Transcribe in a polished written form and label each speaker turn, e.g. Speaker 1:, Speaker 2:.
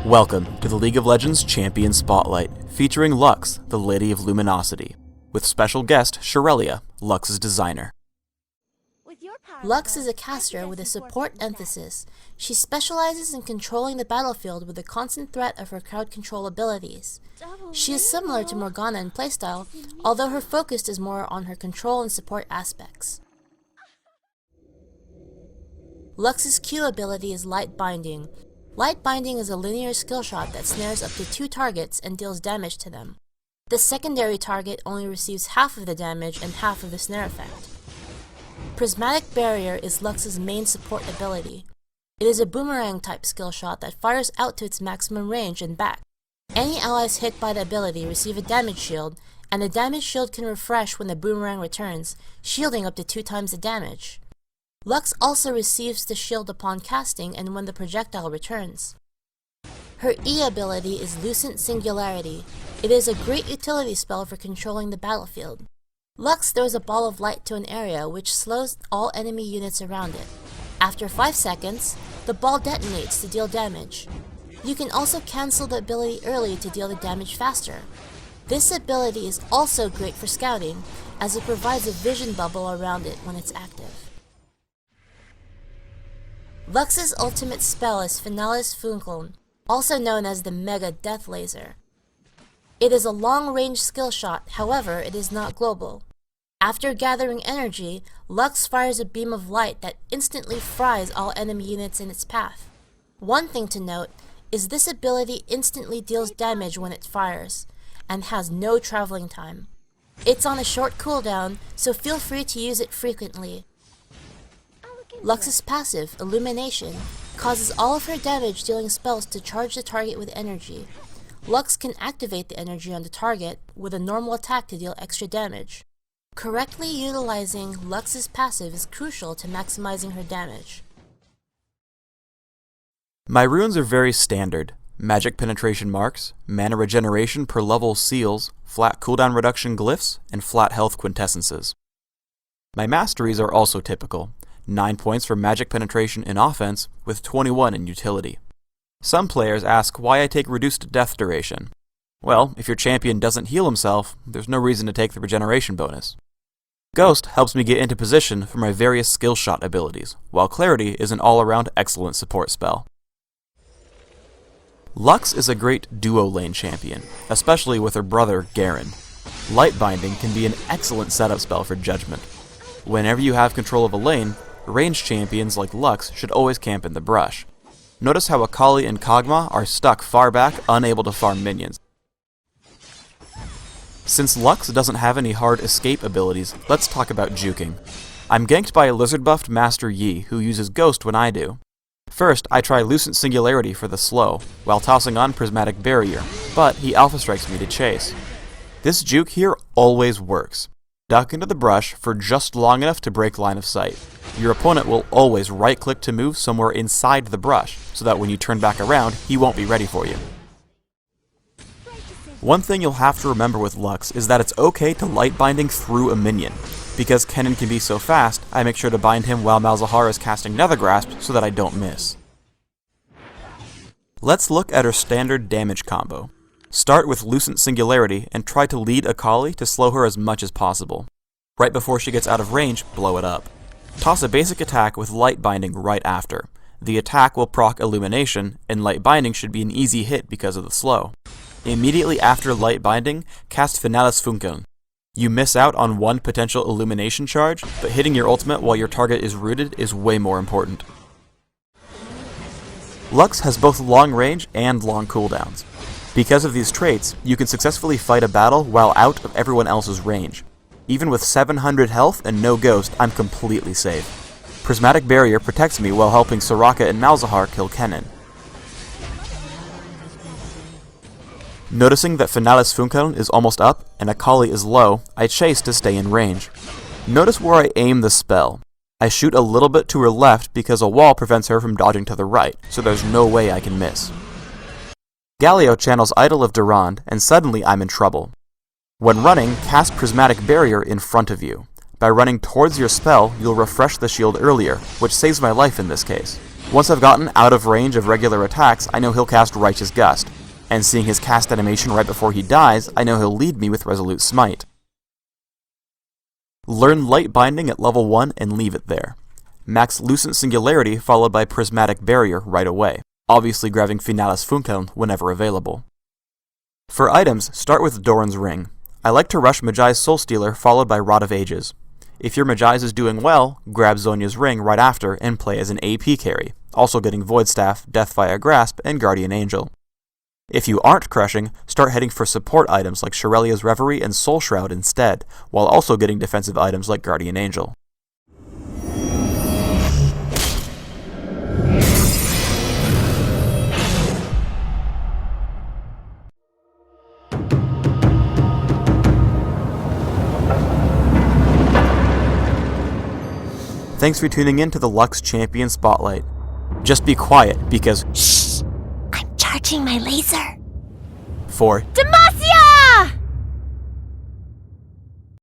Speaker 1: Welcome to the League of Legends Champion Spotlight, featuring Lux, the Lady of Luminosity, with special guest Shirelia, Lux's designer.
Speaker 2: Lux is a caster with a support emphasis. She specializes in controlling the battlefield with the constant threat of her crowd control abilities. She is similar to Morgana in playstyle, although her focus is more on her control and support aspects. Lux's Q ability is Light Binding. Light Binding is a linear skill shot that snares up to 2 targets and deals damage to them. The secondary target only receives half of the damage and half of the snare effect. Prismatic Barrier is Lux's main support ability. It is a boomerang type skill shot that fires out to its maximum range and back. Any allies hit by the ability receive a damage shield, and the damage shield can refresh when the boomerang returns, shielding up to 2 times the damage. Lux also receives the shield upon casting and when the projectile returns. Her E ability is Lucent Singularity. It is a great utility spell for controlling the battlefield. Lux throws a ball of light to an area which slows all enemy units around it. After 5 seconds, the ball detonates to deal damage. You can also cancel the ability early to deal the damage faster. This ability is also great for scouting, as it provides a vision bubble around it when it's active. Lux's ultimate spell is Finalis Funkeln, also known as the Mega Death Laser. It is a long-range skill shot, however, it is not global. After gathering energy, Lux fires a beam of light that instantly fries all enemy units in its path. One thing to note is this ability instantly deals damage when it fires, and has no traveling time. It's on a short cooldown, so feel free to use it frequently. Lux's passive, Illumination, causes all of her damage dealing spells to charge the target with energy. Lux can activate the energy on the target with a normal attack to deal extra damage. Correctly utilizing Lux's passive is crucial to maximizing her damage.
Speaker 1: My runes are very standard: magic penetration marks, mana regeneration per level seals, flat cooldown reduction glyphs, and flat health quintessences. My masteries are also typical: 9 points for magic penetration in offense, with 21 in utility. Some players ask why I take reduced death duration. Well, if your champion doesn't heal himself, there's no reason to take the regeneration bonus. Ghost helps me get into position for my various skill shot abilities, while Clarity is an all-around excellent support spell. Lux is a great duo lane champion, especially with her brother, Garen. Light Binding can be an excellent setup spell for Judgment. Whenever you have control of a lane, ranged champions like Lux should always camp in the brush. Notice how Akali and Kog'Maw are stuck far back, unable to farm minions. Since Lux doesn't have any hard escape abilities, let's talk about juking. I'm ganked by a lizard-buffed Master Yi who uses Ghost when I do. First, I try Lucent Singularity for the slow, while tossing on Prismatic Barrier, but he alpha strikes me to chase. This juke here always works. Duck into the brush for just long enough to break line of sight. Your opponent will always right-click to move somewhere inside the brush, so that when you turn back around, he won't be ready for you. One thing you'll have to remember with Lux is that it's okay to light binding through a minion. Because Kennen can be so fast, I make sure to bind him while Malzahar is casting Nether Grasp so that I don't miss. Let's look at her standard damage combo. Start with Lucent Singularity and try to lead Akali to slow her as much as possible. Right before she gets out of range, blow it up. Toss a basic attack with Light Binding right after. The attack will proc Illumination, and Light Binding should be an easy hit because of the slow. Immediately after Light Binding, cast Finalis Funkeln. You miss out on one potential Illumination charge, but hitting your ultimate while your target is rooted is way more important. Lux has both long range and long cooldowns. Because of these traits, you can successfully fight a battle while out of everyone else's range. Even with 700 health and no ghost, I'm completely safe. Prismatic Barrier protects me while helping Soraka and Malzahar kill Kennen. Noticing that Finalis Funkeln is almost up and Akali is low, I chase to stay in range. Notice where I aim the spell. I shoot a little bit to her left because a wall prevents her from dodging to the right, so there's no way I can miss. Galio channels Idol of Durand, and suddenly I'm in trouble. When running, cast Prismatic Barrier in front of you. By running towards your spell, you'll refresh the shield earlier, which saves my life in this case. Once I've gotten out of range of regular attacks, I know he'll cast Righteous Gust, and seeing his cast animation right before he dies, I know he'll lead me with Resolute Smite. Learn Light Binding at level 1 and leave it there. Max Lucent Singularity followed by Prismatic Barrier right away, obviously grabbing Finalis Funkeln whenever available. For items, start with Doran's Ring. I like to rush Mejai's Soulstealer followed by Rod of Ages. If your Mejai's is doing well, grab Zhonya's Ring right after and play as an AP carry, also getting Void Staff, Deathfire Grasp, and Guardian Angel. If you aren't crushing, start heading for support items like Shirelia's Reverie and Soul Shroud instead, while also getting defensive items like Guardian Angel. Thanks for tuning in to the Lux Champion Spotlight. Just be quiet, because
Speaker 2: Shh! I'm charging my laser!
Speaker 1: for
Speaker 2: Demacia!